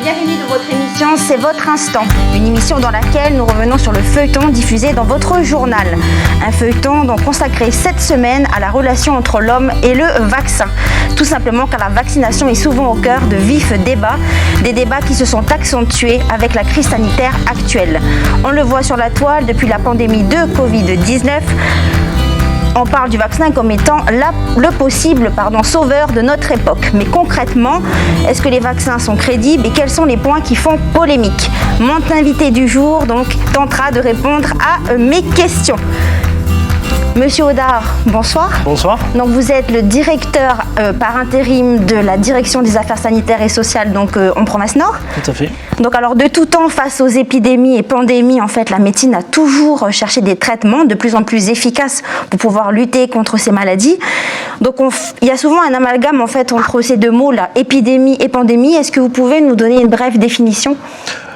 Bienvenue dans votre émission C'est votre instant, une émission dans laquelle nous revenons sur le feuilleton diffusé dans votre journal. Un feuilleton donc consacré cette semaine à la relation entre l'homme et le vaccin. Tout simplement car la vaccination est souvent au cœur de vifs débats, des débats qui se sont accentués avec la crise sanitaire actuelle. On le voit sur la toile depuis la pandémie de Covid-19. On parle du vaccin comme étant le possible sauveur de notre époque. Mais concrètement, est-ce que les vaccins sont crédibles et quels sont les points qui font polémique? Mon invité du jour donc tentera de répondre à mes questions. Monsieur Audard, bonsoir. Bonsoir. Donc vous êtes le directeur par intérim de la direction des affaires sanitaires et sociales en province Nord. Tout à fait. Donc alors de tout temps, face aux épidémies et pandémies, en fait, la médecine a toujours cherché des traitements de plus en plus efficaces pour pouvoir lutter contre ces maladies. Donc il y a souvent un amalgame en fait entre ces deux mots, là, épidémie et pandémie. Est-ce que vous pouvez nous donner une brève définition?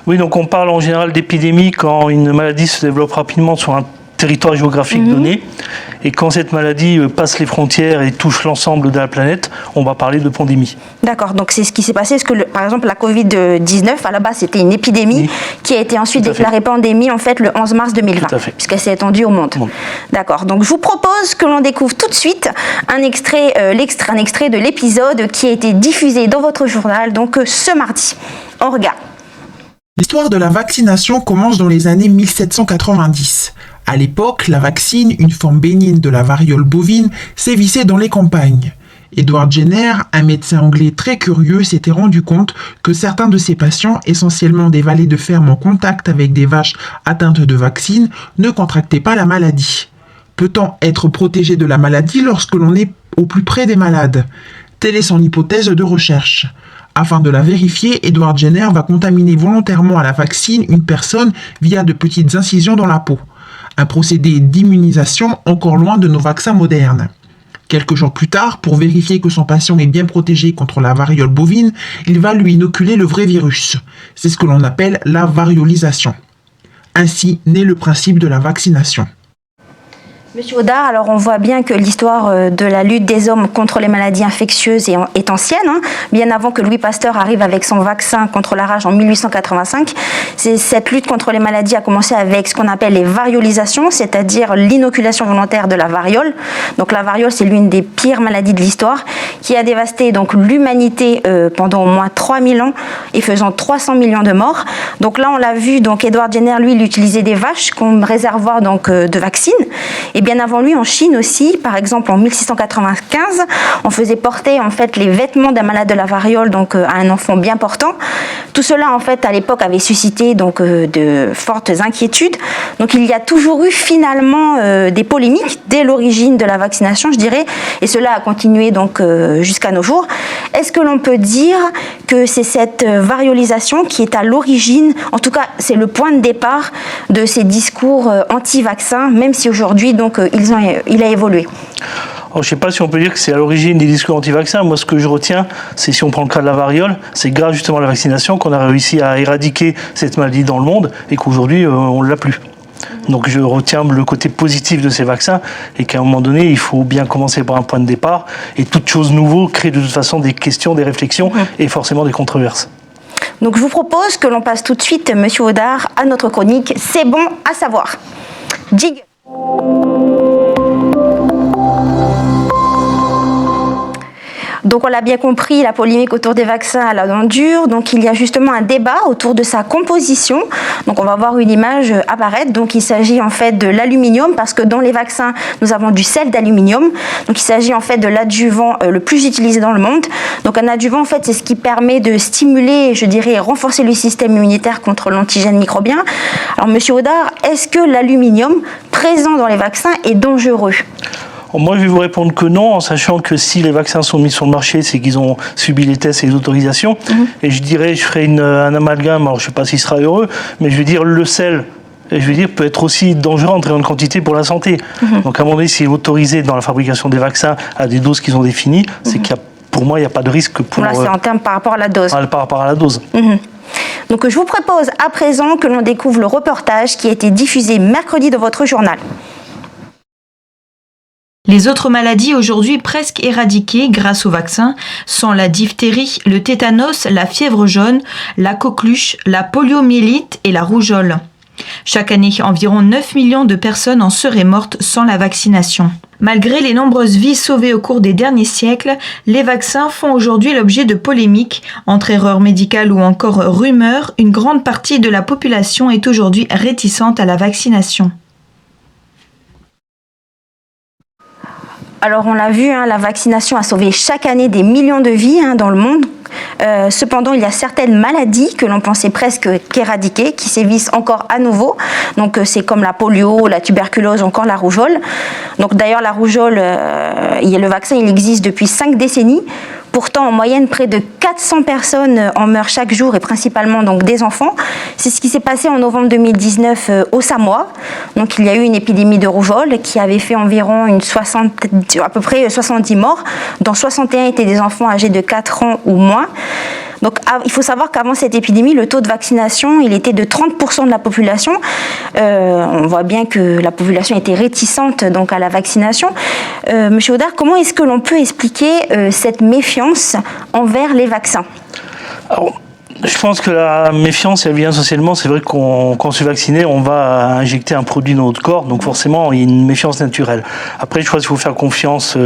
Oui, donc on parle en général d'épidémie quand une maladie se développe rapidement sur un territoire géographique donné. Et quand cette maladie passe les frontières et touche l'ensemble de la planète, on va parler de pandémie. D'accord, donc c'est ce qui s'est passé, parce que par exemple la Covid-19, à la base c'était une épidémie qui a été ensuite déclarée pandémie en fait le 11 mars 2020, puisqu'elle s'est étendue au monde. D'accord, donc je vous propose que l'on découvre tout de suite un extrait de l'épisode qui a été diffusé dans votre journal donc ce mardi. On regarde. L'histoire de la vaccination commence dans les années 1790. À l'époque, la vaccine, une forme bénigne de la variole bovine, sévissait dans les campagnes. Edward Jenner, un médecin anglais très curieux, s'était rendu compte que certains de ses patients, essentiellement des valets de ferme en contact avec des vaches atteintes de vaccine, ne contractaient pas la maladie. Peut-on être protégé de la maladie lorsque l'on est au plus près des malades? Telle est son hypothèse de recherche. Afin de la vérifier, Edward Jenner va contaminer volontairement à la vaccine une personne via de petites incisions dans la peau. Un procédé d'immunisation encore loin de nos vaccins modernes. Quelques jours plus tard, pour vérifier que son patient est bien protégé contre la variole bovine, il va lui inoculer le vrai virus. C'est ce que l'on appelle la variolisation. Ainsi naît le principe de la vaccination. Monsieur Audard, alors on voit bien que l'histoire de la lutte des hommes contre les maladies infectieuses est ancienne, bien avant que Louis Pasteur arrive avec son vaccin contre la rage en 1885. Cette lutte contre les maladies a commencé avec ce qu'on appelle les variolisations, c'est-à-dire l'inoculation volontaire de la variole. Donc la variole, c'est l'une des pires maladies de l'histoire qui a dévasté donc l'humanité pendant au moins 3000 ans et faisant 300 millions de morts. Donc là, on l'a vu, donc Edward Jenner, lui, il utilisait des vaches comme réservoir donc, de vaccines. Et bien avant lui, en Chine aussi, par exemple en 1695, on faisait porter en fait les vêtements d'un malade de la variole donc à un enfant bien portant. Tout cela en fait à l'époque avait suscité donc de fortes inquiétudes. Donc il y a toujours eu finalement des polémiques dès l'origine de la vaccination, je dirais, et cela a continué donc jusqu'à nos jours. Est-ce que l'on peut dire que c'est cette variolisation qui est à l'origine, en tout cas c'est le point de départ de ces discours anti-vaccins, même si aujourd'hui donc il a évolué? Alors, je ne sais pas si on peut dire que c'est à l'origine des discours anti-vaccins. Moi, ce que je retiens, c'est si on prend le cas de la variole, c'est grâce justement à la vaccination qu'on a réussi à éradiquer cette maladie dans le monde et qu'aujourd'hui, on ne l'a plus. Donc je retiens le côté positif de ces vaccins et qu'à un moment donné, il faut bien commencer par un point de départ et toute chose nouvelle crée de toute façon des questions, des réflexions et forcément des controverses. Donc je vous propose que l'on passe tout de suite, Monsieur Audard, à notre chronique C'est bon à savoir. Jig. Donc on l'a bien compris, la polémique autour des vaccins à la dent dure. Donc il y a justement un débat autour de sa composition. Donc on va voir une image apparaître. Donc il s'agit en fait de l'aluminium parce que dans les vaccins, nous avons du sel d'aluminium. Donc il s'agit en fait de l'adjuvant le plus utilisé dans le monde. Donc un adjuvant en fait c'est ce qui permet de stimuler, je dirais, et renforcer le système immunitaire contre l'antigène microbien. Alors Monsieur Audard, est-ce que l'aluminium présent dans les vaccins est dangereux ? Moi, je vais vous répondre que non, en sachant que si les vaccins sont mis sur le marché, c'est qu'ils ont subi les tests et les autorisations. Et je dirais, je ferai un amalgame, alors je ne sais pas s'il sera heureux, mais je veux dire, le sel, je veux dire, peut être aussi dangereux en très grande quantité pour la santé. Donc à un moment donné, s'il est autorisé dans la fabrication des vaccins à des doses qu'ils ont définies, c'est qu'il y a, pour moi, il n'y a pas de risque pour... Là, c'est en termes par rapport à la dose. Par rapport à la dose. Donc je vous propose à présent que l'on découvre le reportage qui a été diffusé mercredi dans votre journal. Les autres maladies aujourd'hui presque éradiquées grâce au vaccin sont la diphtérie, le tétanos, la fièvre jaune, la coqueluche, la poliomyélite et la rougeole. Chaque année, environ 9 millions de personnes en seraient mortes sans la vaccination. Malgré les nombreuses vies sauvées au cours des derniers siècles, les vaccins font aujourd'hui l'objet de polémiques. Entre erreurs médicales ou encore rumeurs, une grande partie de la population est aujourd'hui réticente à la vaccination. Alors on l'a vu, la vaccination a sauvé chaque année des millions de vies dans le monde. Cependant, il y a certaines maladies que l'on pensait presque qu'éradiquer, qui sévissent encore à nouveau. Donc c'est comme la polio, la tuberculose, encore la rougeole. Donc d'ailleurs la rougeole, le vaccin il existe depuis 5 décennies. Pourtant, en moyenne, près de 400 personnes en meurent chaque jour, et principalement donc des enfants. C'est ce qui s'est passé en novembre 2019 au Samoa. Donc, il y a eu une épidémie de rougeole qui avait fait environ à peu près 70 morts, dont 61 étaient des enfants âgés de 4 ans ou moins. Donc, il faut savoir qu'avant cette épidémie, le taux de vaccination, il était de 30% de la population. On voit bien que la population était réticente donc à la vaccination. Monsieur Audard, comment est-ce que l'on peut expliquer cette méfiance envers les vaccins ? Alors, je pense que la méfiance, elle vient socialement. C'est vrai qu'on, quand on se fait vacciner, on va injecter un produit dans notre corps. Donc forcément, il y a une méfiance naturelle. Après, je crois qu'il faut faire confiance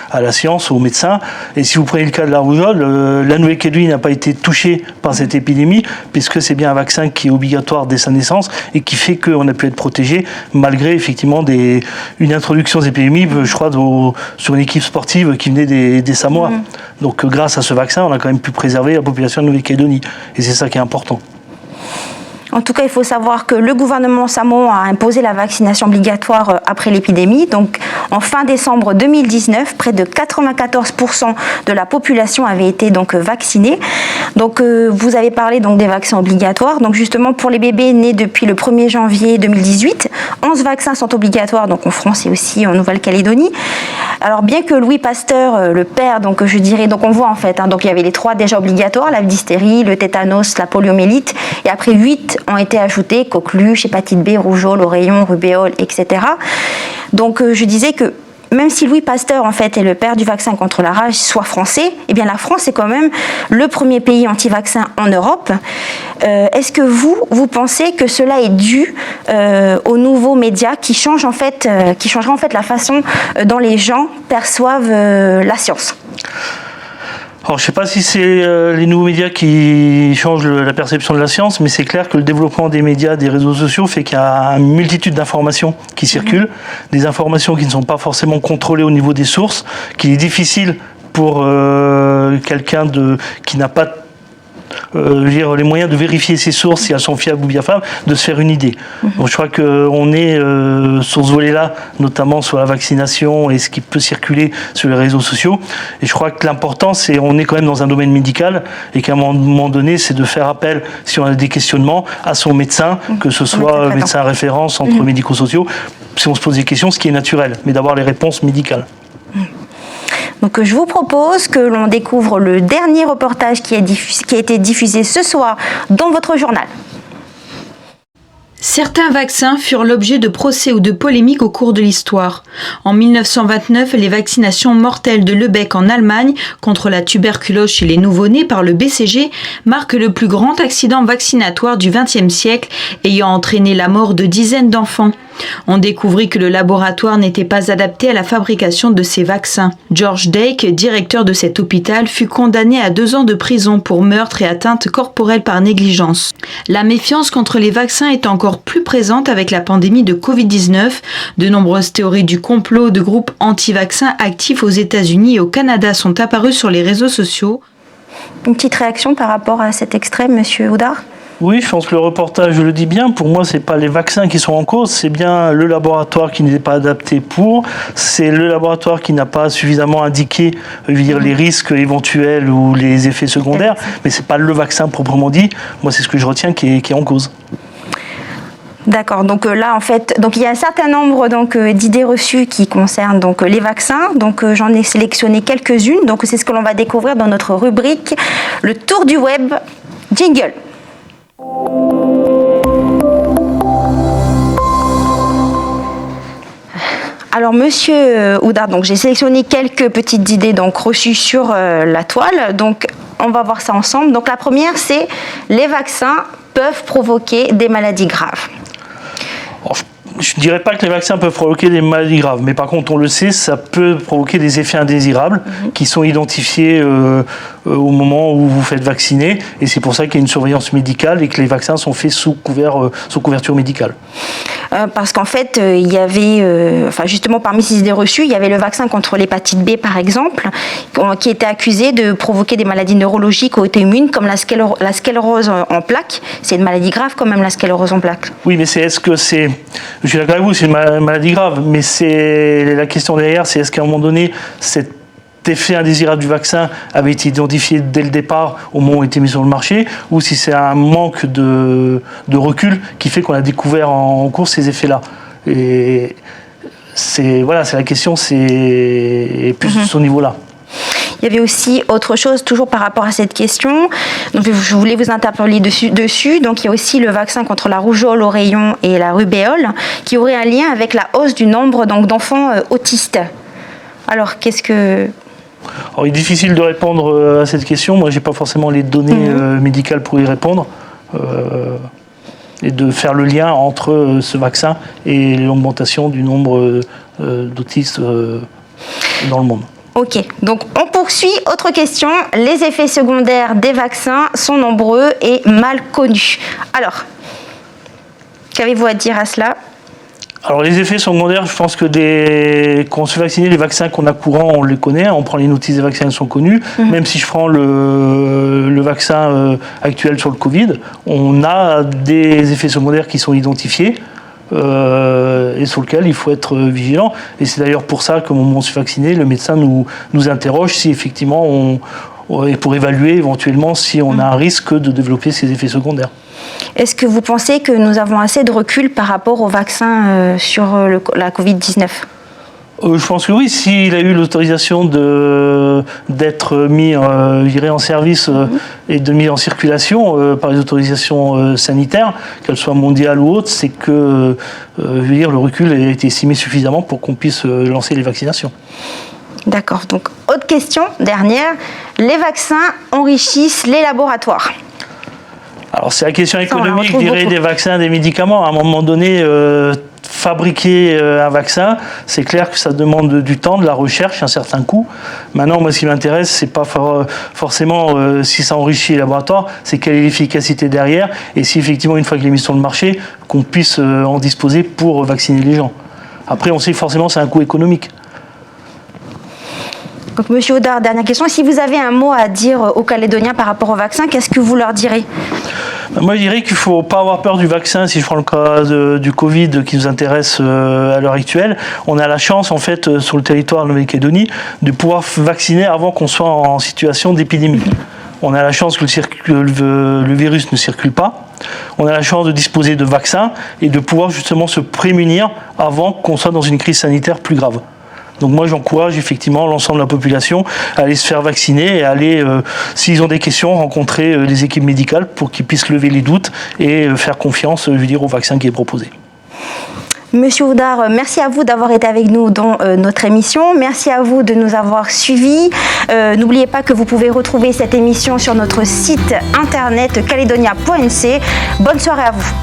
à la science, aux médecins. Et si vous prenez le cas de la rougeole, la Nouvelle-Calédonie n'a pas été touchée par cette épidémie, puisque c'est bien un vaccin qui est obligatoire dès sa naissance et qui fait qu'on a pu être protégé, malgré effectivement une introduction des épidémies, je crois, sur une équipe sportive qui venait des Samoa. Donc grâce à ce vaccin, on a quand même pu préserver la population de Nouvelle-Calédonie. Et c'est ça qui est important. En tout cas, il faut savoir que le gouvernement samoan a imposé la vaccination obligatoire après l'épidémie. Donc, en fin décembre 2019, près de 94% de la population avait été donc vaccinée. Donc, vous avez parlé donc des vaccins obligatoires. Donc, justement, pour les bébés nés depuis le 1er janvier 2018, 11 vaccins sont obligatoires, donc en France et aussi en Nouvelle-Calédonie. Alors, bien que Louis Pasteur, le père, donc je dirais, donc on voit en fait, donc il y avait les 3 déjà obligatoires, la diphtérie, le tétanos, la poliomyélite, et après 8 ont été ajoutés, coqueluche, hépatite B, rougeole, oreillon, rubéole, etc. Donc je disais que même si Louis Pasteur en fait est le père du vaccin contre la rage, soit français, eh bien la France est quand même le premier pays anti-vaccin en Europe. Est-ce que vous pensez que cela est dû aux nouveaux médias qui changent en fait, qui changeraient en fait la façon dont les gens perçoivent la science ? Alors, je ne sais pas si c'est les nouveaux médias qui changent la perception de la science, mais c'est clair que le développement des médias, des réseaux sociaux, fait qu'il y a une multitude d'informations qui circulent, des informations qui ne sont pas forcément contrôlées au niveau des sources, qu'il est difficile pour quelqu'un qui n'a pas les moyens de vérifier ses sources, si elles sont fiables ou bien fiables, de se faire une idée. Donc je crois qu'on est sur ce volet-là, notamment sur la vaccination et ce qui peut circuler sur les réseaux sociaux. Et je crois que l'important, c'est on est quand même dans un domaine médical et qu'à un moment donné, c'est de faire appel, si on a des questionnements, à son médecin, que ce soit médecin référent, centre médico-sociaux, si on se pose des questions, ce qui est naturel, mais d'avoir les réponses médicales. Donc je vous propose que l'on découvre le dernier reportage qui a été diffusé ce soir dans votre journal. Certains vaccins furent l'objet de procès ou de polémiques au cours de l'histoire. En 1929, les vaccinations mortelles de Lübeck en Allemagne contre la tuberculose chez les nouveau-nés par le BCG marquent le plus grand accident vaccinatoire du XXe siècle, ayant entraîné la mort de dizaines d'enfants. On découvrit que le laboratoire n'était pas adapté à la fabrication de ces vaccins. George Dake, directeur de cet hôpital, fut condamné à 2 ans de prison pour meurtre et atteinte corporelle par négligence. La méfiance contre les vaccins est encore plus présente avec la pandémie de Covid-19. De nombreuses théories du complot de groupes anti-vaccins actifs aux États-Unis et au Canada sont apparues sur les réseaux sociaux. Une petite réaction par rapport à cet extrait, Monsieur Audard ? Oui, je pense que le reportage le dit bien. Pour moi, c'est pas les vaccins qui sont en cause, c'est bien le laboratoire qui n'est pas adapté pour. C'est le laboratoire qui n'a pas suffisamment indiqué, les risques éventuels ou les effets secondaires. Mais c'est pas le vaccin proprement dit. Moi, c'est ce que je retiens qui est en cause. D'accord. Donc là, en fait, donc il y a un certain nombre d'idées reçues qui concernent donc les vaccins. Donc j'en ai sélectionné quelques-unes. Donc c'est ce que l'on va découvrir dans notre rubrique le tour du web. Jingle. Alors, Monsieur Oudard, donc j'ai sélectionné quelques petites idées donc reçues sur la toile. Donc, on va voir ça ensemble. Donc, la première, c'est les vaccins peuvent provoquer des maladies graves. Alors, je ne dirais pas que les vaccins peuvent provoquer des maladies graves, mais par contre, on le sait, ça peut provoquer des effets indésirables qui sont identifiés au moment où vous faites vacciner. Et c'est pour ça qu'il y a une surveillance médicale et que les vaccins sont faits sous couverture médicale. Parce qu'en fait, il y avait, justement parmi ces idées reçues, il y avait le vaccin contre l'hépatite B, par exemple, qui était accusé de provoquer des maladies neurologiques ou auto-immunes, comme la sclérose en plaques. C'est une maladie grave quand même, la sclérose en plaques. Oui, mais je suis d'accord avec vous, c'est une maladie grave, mais c'est la question derrière, c'est est-ce qu'à un moment donné, cet effet indésirable du vaccin avait été identifié dès le départ au moment où il était mis sur le marché, ou si c'est un manque de recul qui fait qu'on a découvert en cours ces effets-là. Et c'est la question, c'est plus de ce niveau-là. Il y avait aussi autre chose, toujours par rapport à cette question. Donc, je voulais vous interpeller dessus. Donc, il y a aussi le vaccin contre la rougeole au rayon et la rubéole, qui aurait un lien avec la hausse du nombre d'enfants autistes. Alors, Alors, il est difficile de répondre à cette question. Moi, je n'ai pas forcément les données médicales pour y répondre. Et de faire le lien entre ce vaccin et l'augmentation du nombre d'autistes dans le monde. Ok, donc on poursuit. Autre question. Les effets secondaires des vaccins sont nombreux et mal connus. Alors, qu'avez-vous à dire à cela ? Alors les effets secondaires, je pense que quand on se fait vacciner, les vaccins qu'on a courants, on les connaît. On prend les notices des vaccins, elles sont connues. Même si je prends le vaccin actuel sur le Covid, on a des effets secondaires qui sont identifiés. Et sur lequel il faut être vigilant. Et c'est d'ailleurs pour ça qu'au moment où on se fait vacciner, le médecin nous interroge si effectivement et pour évaluer éventuellement si on a un risque de développer ces effets secondaires. Est-ce que vous pensez que nous avons assez de recul par rapport au vaccin sur la Covid-19 ? Je pense que oui, s'il a eu l'autorisation d'être mis en service et de mis en circulation par les autorisations sanitaires, qu'elles soient mondiales ou autres, c'est que le recul a été estimé suffisamment pour qu'on puisse lancer les vaccinations. D'accord. Donc, autre question, dernière. Les vaccins enrichissent les laboratoires. Alors, c'est la question économique, je dirais, des vaccins, des médicaments. À un moment donné, fabriquer un vaccin, c'est clair que ça demande du temps, de la recherche, un certain coût. Maintenant, moi, ce qui m'intéresse, c'est pas forcément si ça enrichit les laboratoires, c'est quelle est l'efficacité derrière, et si effectivement, une fois qu'il est mis sur le marché, qu'on puisse en disposer pour vacciner les gens. Après, on sait que forcément, c'est un coût économique. Donc, Monsieur Oudard, dernière question. Si vous avez un mot à dire aux Calédoniens par rapport au vaccin, qu'est-ce que vous leur direz ? Moi, je dirais qu'il ne faut pas avoir peur du vaccin. Si je prends le cas du Covid qui nous intéresse à l'heure actuelle, on a la chance, en fait, sur le territoire de Nouvelle-Calédonie, de pouvoir vacciner avant qu'on soit en situation d'épidémie. On a la chance que le virus ne circule pas. On a la chance de disposer de vaccins et de pouvoir justement se prémunir avant qu'on soit dans une crise sanitaire plus grave. Donc moi, j'encourage effectivement l'ensemble de la population à aller se faire vacciner et à aller, s'ils ont des questions, rencontrer les équipes médicales pour qu'ils puissent lever les doutes et faire confiance, au vaccin qui est proposé. Monsieur Oudard, merci à vous d'avoir été avec nous dans notre émission. Merci à vous de nous avoir suivis. N'oubliez pas que vous pouvez retrouver cette émission sur notre site internet caledonia.nc. Bonne soirée à vous.